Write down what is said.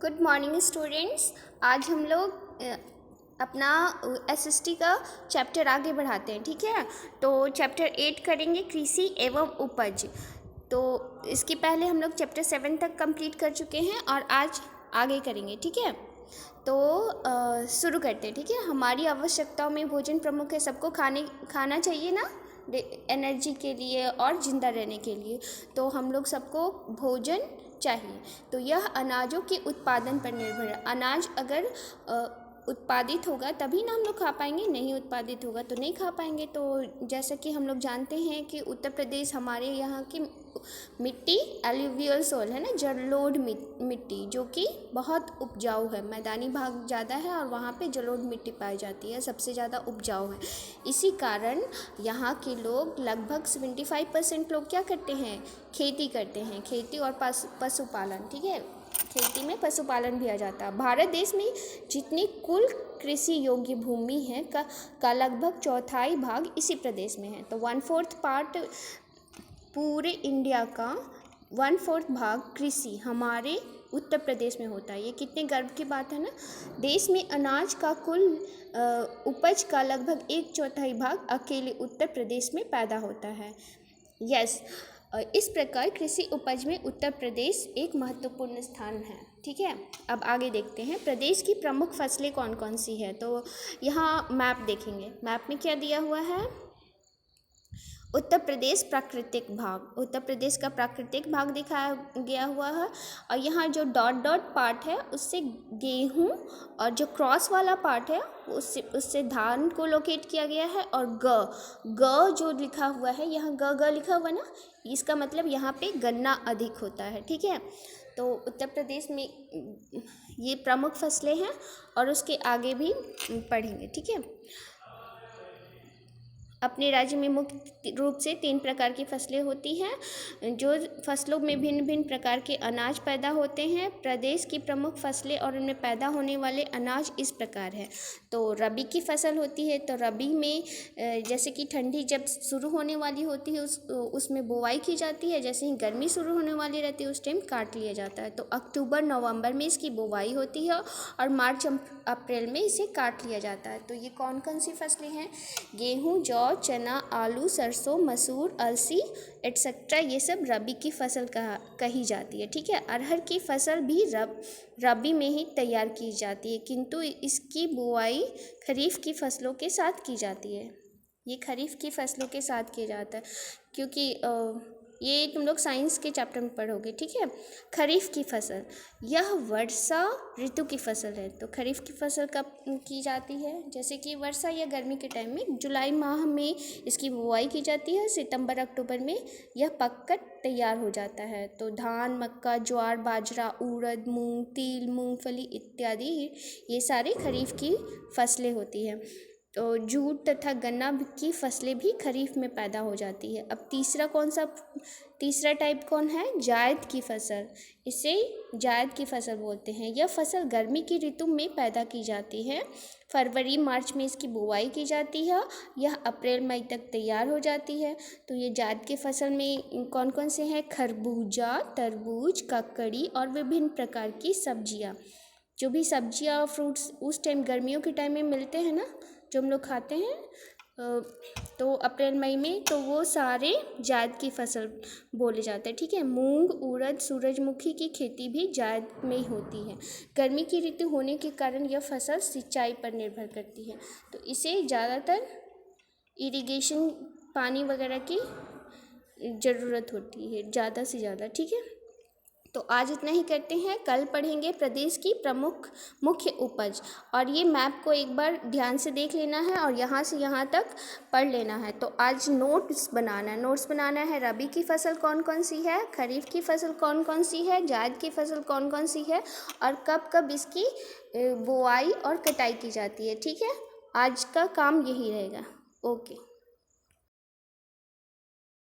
Good morning students. आज हम लोग अपना एसएसटी का चैप्टर आगे बढ़ाते हैं, ठीक है। तो चैप्टर 8 करेंगे कृषि एवं उपज। तो इसके पहले हम लोग चैप्टर 7 तक कंप्लीट कर चुके हैं और आज आगे करेंगे, ठीक है। तो शुरू करते हैं, ठीक है। हमारी आवश्यकताओं में भोजन प्रमुख है। सबको खाना चाहिए ना, एनर्जी के लिए और ज़िंदा रहने के लिए। तो हम लोग सबको भोजन चाहिए। तो यह अनाजों के उत्पादन पर निर्भर है। अनाज अगर उत्पादित होगा तभी ना हम लोग खा पाएंगे, नहीं उत्पादित होगा तो नहीं खा पाएंगे। तो जैसा कि हम लोग जानते हैं कि उत्तर प्रदेश हमारे यहाँ की मिट्टी एलुवियल सोल है ना, जलोढ़ मिट्टी, जो कि बहुत उपजाऊ है। मैदानी भाग ज़्यादा है और वहाँ पे जलोढ़ मिट्टी पाई जाती है, सबसे ज़्यादा उपजाऊ है। इसी कारण यहाँ के लोग लगभग 75% लोग क्या करते हैं, खेती करते हैं। खेती और पशुपालन, ठीक है। खेती में पशुपालन भी आ जाता है। भारत देश में जितनी कुल कृषि योग्य भूमि है का लगभग चौथाई भाग इसी प्रदेश में है। तो 1/4 पार्ट पूरे इंडिया का 1/4 भाग कृषि हमारे उत्तर प्रदेश में होता है। ये कितने गर्व की बात है ना। देश में अनाज का कुल उपज का लगभग 1/4 भाग अकेले उत्तर प्रदेश में पैदा होता है। यस, इस प्रकार कृषि उपज में उत्तर प्रदेश एक महत्वपूर्ण स्थान है, ठीक है। अब आगे देखते हैं प्रदेश की प्रमुख फसलें कौन कौन सी है। तो यहाँ मैप देखेंगे। मैप में क्या दिया हुआ है, उत्तर प्रदेश प्राकृतिक भाग, उत्तर प्रदेश का प्राकृतिक भाग दिखाया गया हुआ है। और यहाँ जो डॉट डॉट पार्ट है उससे गेहूँ, और जो क्रॉस वाला पार्ट है उससे धान को लोकेट किया गया है। और ग जो लिखा हुआ है, यहाँ ग लिखा हुआ ना, इसका मतलब यहाँ पे गन्ना अधिक होता है, ठीक है। तो उत्तर प्रदेश में ये प्रमुख फसलें हैं और उसके आगे भी पढ़ेंगे, ठीक है। अपने राज्य में मुख्य रूप से 3 प्रकार की फसलें होती हैं। जो फसलों में भिन्न भिन्न प्रकार के अनाज पैदा होते हैं। प्रदेश की प्रमुख फसलें और उनमें पैदा होने वाले अनाज इस प्रकार है। तो रबी की फसल होती है। तो रबी में जैसे कि ठंडी जब शुरू होने वाली होती है उसमें बुवाई की जाती है। जैसे ही गर्मी शुरू होने वाली रहती है उस टाइम काट लिया जाता है। तो अक्टूबर नवंबर में इसकी बुवाई होती है और मार्च अप्रैल में इसे काट लिया जाता है। तो ये कौन कौन सी फसलें हैं, गेहूँ, जौ, चना, आलू, सरसों, मसूर, अलसी एटसेट्रा, ये सब रबी की फसल कही जाती है, ठीक है। अरहर की फसल भी रबी में ही तैयार की जाती है, किंतु इसकी बुआई खरीफ की फसलों के साथ की जाती है। ये खरीफ की फसलों के साथ किया जाता है, क्योंकि ये तुम लोग साइंस के चैप्टर में पढ़ोगे, ठीक है। खरीफ की फसल, यह वर्षा ऋतु की फसल है। तो खरीफ की फसल कब की जाती है, जैसे कि वर्षा या गर्मी के टाइम में जुलाई माह में इसकी बुआई की जाती है। सितंबर अक्टूबर में यह पककर तैयार हो जाता है। तो धान, मक्का, ज्वार, बाजरा, उड़द, मूंग, तिल, मूंगफली इत्यादि ये सारे खरीफ की फसलें होती हैं। तो जूट तथा गन्ना की फसलें भी खरीफ में पैदा हो जाती है। अब तीसरा टाइप कौन है, जायद की फसल। इसे जायद की फसल बोलते हैं। यह फसल गर्मी की ऋतु में पैदा की जाती है। फरवरी मार्च में इसकी बुवाई की जाती है। यह अप्रैल मई तक तैयार हो जाती है। तो ये जायद की फसल में कौन कौन से हैं, खरबूजा, तरबूज, ककड़ी और विभिन्न प्रकार की सब्जियाँ। जो भी सब्जियाँ और फ्रूट्स उस टाइम गर्मियों के टाइम में मिलते हैं ना, जो हम लोग खाते हैं तो अप्रैल मई में, तो वो सारे जायद की फसल बोले जाते हैं, ठीक है। मूंग, उड़द, सूरजमुखी की खेती भी जायद में ही होती है। गर्मी की ऋतु होने के कारण यह फसल सिंचाई पर निर्भर करती है। तो इसे ज़्यादातर इरिगेशन पानी वगैरह की ज़रूरत होती है ज़्यादा से ज़्यादा, ठीक है। तो आज इतना ही करते हैं। कल पढ़ेंगे प्रदेश की प्रमुख मुख्य उपज। और ये मैप को एक बार ध्यान से देख लेना है और यहाँ से यहाँ तक पढ़ लेना है। तो आज नोट्स बनाना है। रबी की फसल कौन कौन सी है, खरीफ की फसल कौन कौन सी है, जायद की फसल कौन कौन सी है और कब कब इसकी बुआई और कटाई की जाती है, ठीक है। आज का काम यही रहेगा। ओके।